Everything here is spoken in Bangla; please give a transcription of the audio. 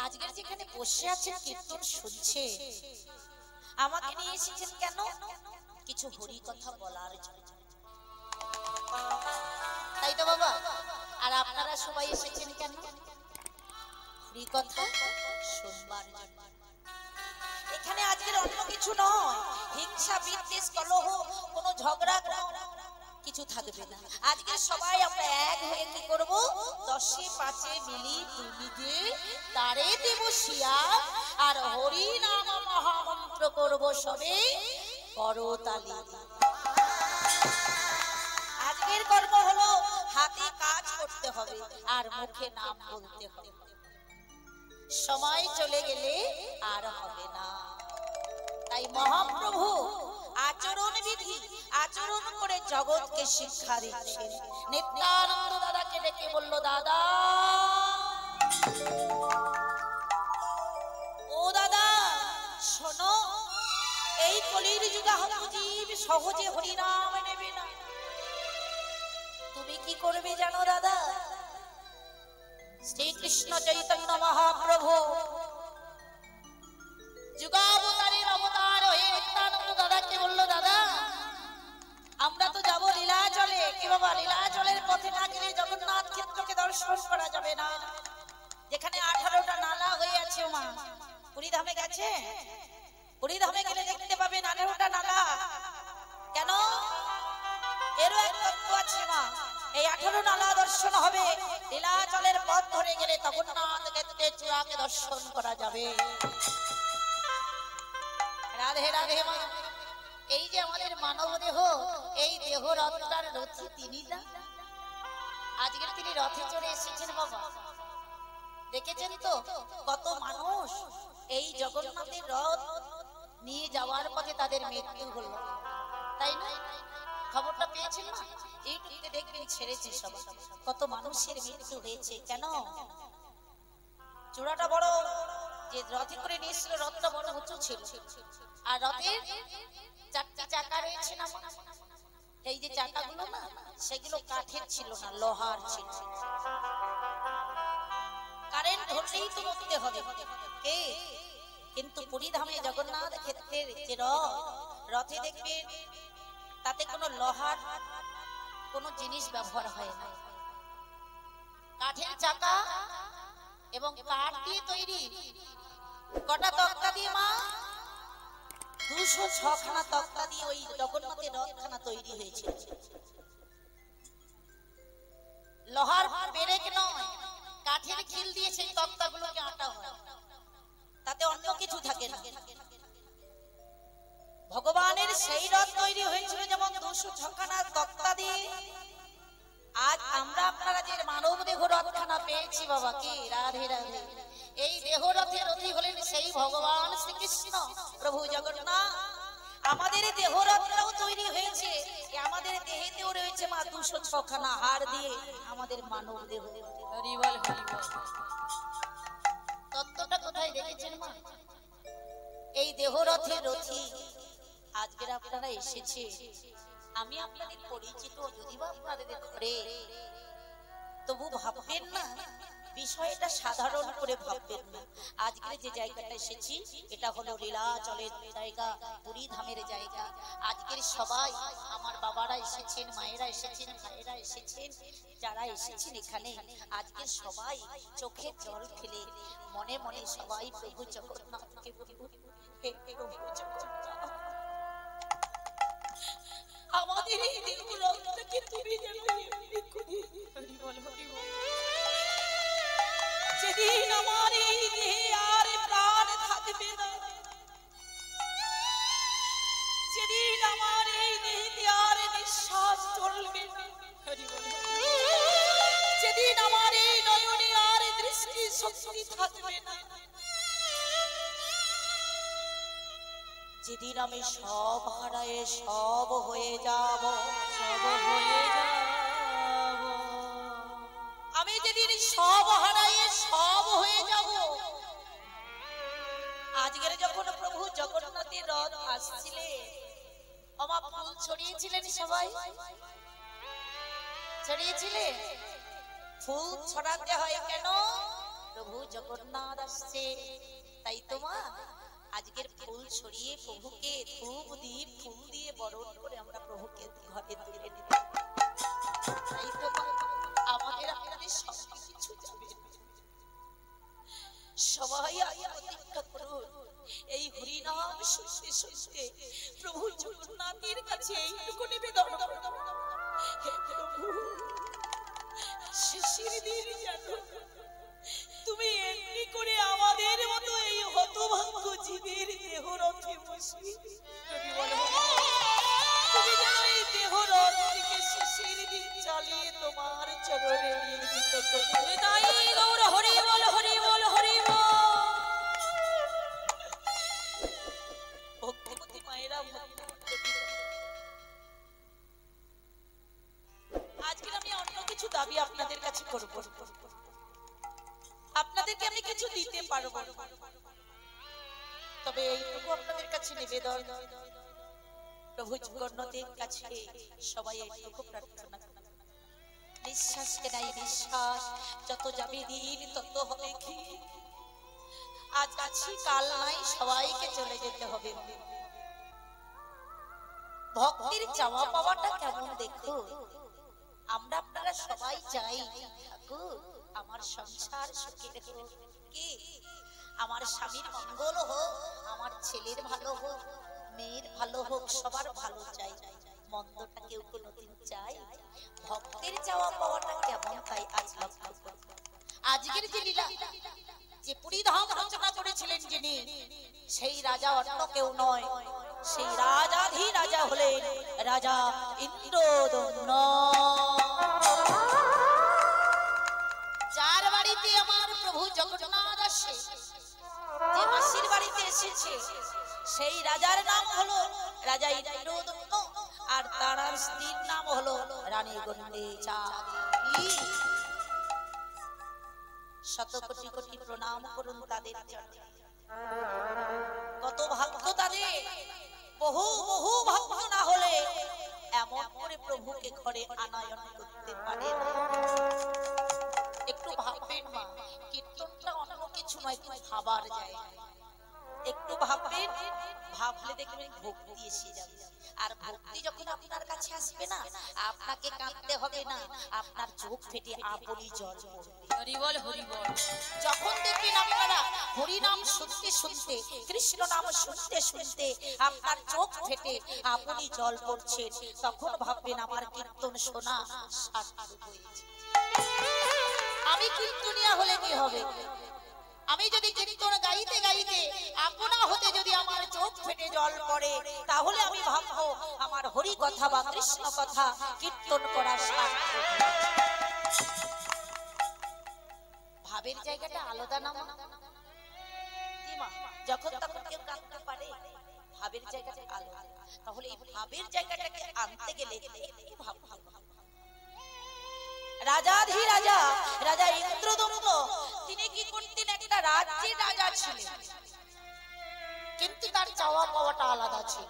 আজকের যেখানে বসে আছেন কীর্তন শুনছে, আমাকে নিয়ে এসেছেন কেন? কিছু হরি কথা বলার জন্য, তাই তো বাবা? আর আপনারা সবাই এসেছেন কেন? হরি কথা শুনবার জন্য। এখানে আজকের অন্য কিছু নয়, হিংসা বিদ্বেষ কলহ কোনো ঝগড়া কিছু থাকবে না। আজকে সবাই আমরা এক হয়ে কি করব? 10-5 মিলি তুমিতে তারে দেব শিয়া আর হরি নাম মহামন্ত্র করব সবে করতালি। আজকের কর্ম হলো হাতে কাজ করতে হবে আর মুখে নাম বলতে হবে। সময় চলে গেলে আর হবে না। তাই মহাপ্রভু আচরণ বিধি আচরণ করে জগৎকে শিক্ষা দিচ্ছেন। নিত্যানন্দ দাদাকে ডেকে বলল, দাদা ও দাদা শোনো, এই কলির যুগাহত জীব সহজে হরিনাম নেবে না। তুমি কি করবে জানো দাদা? শ্রীকৃষ্ণ চৈতন্য মহাপ্রভু যুগাবতারের অবতার হয়ে নিত্যানন্দ দাদাকে বলল, দাদা আমরা তো যাবো লীলাচলে। কি বাবা, লীলাচলের পথে না গেলে জগন্নাথ ক্ষেত্রকে দর্শন করা যাবে না, যেখানে 18টা নালা হয়ে আছে। মা পুরীধামে গেছে? পুরীধামে গেলে দেখতে পাবেন 18টা নালা। কেন? এরও এক তত্ত্ব আছে মা। এই 18 নালা দর্শন হবে লীলাচলের পথ ধরে গেলে, জগন্নাথ ক্ষেত্রের চূড়াকে দর্শন করা যাবে। রাধে রাধে মা। এই যে আমাদের মানব দেহ, এই দেহ রথটার রথী তিনি না? আজকের তিনি রথে চড়ে এসেছেন বাবা। দেখেছেন তো কত মানুষ এই জগন্নাথের রথ নিয়ে যাওয়ার পথে তাদের মৃত্যু হলো, তাই না? খবরটা পেয়েছেন না? ইউটিউবে দেখবেন ছেড়েছে সবাই, কত মানুষের মৃত্যু হয়েছে। কেন? চূড়াটা বড়, যে রথে করে নিয়েছিল রথটা বড় উঁচু ছিল, আর রথের 4টা চাকা রয়েছে না, এই যে চাকাগুলো না, সেগুলো কাঠের ছিল না, লোহার ছিল। কারেন্ট ধরলেই তো নড়তে হবে কে? কিন্তু পুরীধামে জগন্নাথ ক্ষেত্রের যে রথে দেখবেন তাতে কোনো লোহার কোনো জিনিস ব্যবহার হয় না, কাঠের চাকা এবং কাঠ দিয়ে তৈরি। কটা তক্তা দিয়ে মা? 206 খানা তক্তা দিয়ে ওই জগন্নাথের রথখানা তৈরি হয়েছে। লোহার পেরেক নয়, কাঠের খিল দিয়ে সেই তক্তাগুলোকে আটা হয়, তাতে অন্য কিছু থাকে না। ভগবানের সেই রথ তৈরি হয়েছিল যেমন 206 খানা তক্তা দিয়ে। আজ আমরা আপনারা যে মানব দেহ রথখানা পেয়েছি বাবা, কি রাধে রাধে, এই দেহ রথের রথী হলেন সেই ভগবান শ্রীকৃষ্ণ প্রভু জগন্নাথ। আমাদের দেহ রথটাও তৈরি হয়েছে, আমাদের দেহেতেও রয়েছে মা 206 খানা হাড় দিয়ে আমাদের মানব দেহ। হরি বল হরি বল। তত্ত্বটা কোথায় দেখেছেন মা? এই দেহ রথের রথী আজকের আপনারা এসেছে, আমি আপনাদের পরিচিত, যদি বা আপনাদের ঘরে, তবু ভাববেন না, বিষয়টা সাধারণ করে ভাববেন না। আজকের যে জায়গাটা এসেছি এটা হলো লীলাচলের জায়গা, পুরীধামের জায়গা। আজকের সবাই আমার বাবারা এসেছেন, মায়েরা এসেছেন, ভাইয়েরা এসেছেন, যারা এসেছেন এখানে, আজকের সবাই চোখে জল ফেলে মনে মনে সবাই প্রভু জগন্নাথকে বলবো, হে প্রভু জগন্নাথ, আমাদের এই দেহ রথটাকে তুমি যেন এমনি করে, হরি বল হরি বল, যেদিন আমার এই দেহে আর প্রাণ থাকবে না, যেদিন আমার এই দেহে আর নিঃশ্বাস চলবে না, হরি বল, যেদিন আমার এই নয়নে আর দৃষ্টি শক্তি থাকবে না, যেদিন আমি সব হারায়ে সব হয়ে যাব, সব হয়ে যাব, সব হারাইয়ে সব হয়ে যাব। আজকের যখন প্রভু জগন্নাথের রথ আসছিলে আমা ফুল ছড়িয়েছিলেন, সবাই ছড়িয়েছিলেন। ফুল ছড়াতে হয় কেন? প্রভু জগন্নাথ আসছে তাই তো মা। আজকের ফুল ছড়িয়ে প্রভুকে ধূপ দীপ ফুল দিয়ে বরণ করে আমরা প্রভুকে ঘরে তুলে নিতে, তাই তো আমাদের আপনাদের সবকিছু যাবে। সবাই প্রতীক্ষা করুন, এই হরিনাম শুনতে শুনতে প্রভু জগন্নাথের কাছে এইটুকু নিবেদন করুন, হে প্রভু শেষের দিন জানো তুমি এমনি করে আমাদের মতো এই হতভাগ্য জীবের দেহ রথে বসে তুমি যেন এই দেহ রথকে শেষের দিন চালিয়ে তোমার চরণে নিয়োজিত করো। তাই গৌর হরি বল হরি বল হরি বল। ভক্তিমতী মায়েরা, আজকে আমি অন্য কিছু দাবি আপনাদের কাছে করব, আপনাদেরকে আমি কিছু দিতে পারবো, তবে এইটুকু আপনাদের কাছে নিবেদন, প্রভু জগন্নাথের কাছে সবাই এইটুকু প্রার্থনা করুন, বিশ্বাসকে নাই বিশ্বাস, যত যাবে দিন তত হবে কি। আজ আছি কাল নাই, সবাইকে চলে যেতে হবে। ভক্তির চাওয়া পাওয়াটা কেমন দেখো, আমরা আপনারা সবাই চাই ঠাকুর আমার সংসার সুখের হোক, কি আমার স্বামীর মঙ্গল হোক, আমার ছেলের ভালো হোক, মেয়ের ভালো হোক, সবার ভালো চাই, মন্দটা কেউ কোনোদিন চাই। ভক্তের চাওয়া পাওয়াটা কেমন তাই আজ লক্ষ্য করব। আজকের যে লীলা, যে পুরীধাম রচনা করেছিলেন যিনি, সেই রাজা অন্য কেউ নয়, সেই রাজাধি রাজা হলেন রাজা ইন্দ্রদম্ন। যার বাড়িতে আমার প্রভু জগন্নাথ আসে, যে মাসির বাড়িতে এসেছে, সেই রাজার নাম হলো রাজা ইন্দ্রদম্ন, আর তার স্ত্রীর নাম হলো রানী গণ্ডেচাদেবী। শত কোটি কোটি প্রণাম করুন তাদের চরণে। কত ভাগ্য তাদের, বহু বহু ভাগ্য না হলে এমন করে প্রভুকে ঘরে আনয়ন করতে পারে না। একটু ভাববেন মা, কীর্তনটা অন্য কিছু নয়, ভাবার জায়গা। একটু ভাববেন, ভাবলে দেখবেন ভক্তি এসে যাবে। আর ভক্তি যখন আপনার কাছে আসবে না, আপনাকে কাঁদতে হবে না, আপনার চোখ ফেটে আপনি জল পড়বে। হরি বল হরি বল। যখন দেখবেন আপনারা হরি নাম শুনতে শুনতে, কৃষ্ণ নাম শুনতে শুনতে আপনার চোখ ফেটে আপনি জল পড়ছে, তখন ভাববেন আমার কীর্তন শোনা সার্থক হয়েছে। আমি কীর্তনিয়া হলে কি হবে? আমি যদি কীর্তন গাইতে গাইতে আপনা হতে যদি আমার চোখ ফেটে জল পড়ে, তাহলে আমি ভাববো আমার হরি কথা বা কৃষ্ণ কথা কীর্তন করা সার্থক। ভাবের জায়গাটা আলাদা না মা? যখন তখন কেউ কাঁদতে পারে, ভাবের জায়গাটা আলাদা। তাহলে এই ভাবের জায়গাটাকে আনতে গেলে একটু ভাবতে হবে। রাজাধি রাজা রাজা ইন্দ্রদম্ন, তিনি কি করতেন? একটা রাজ্যের রাজা ছিলেন, কিন্তু তার চাওয়া পাওয়াটা আলাদা ছিল।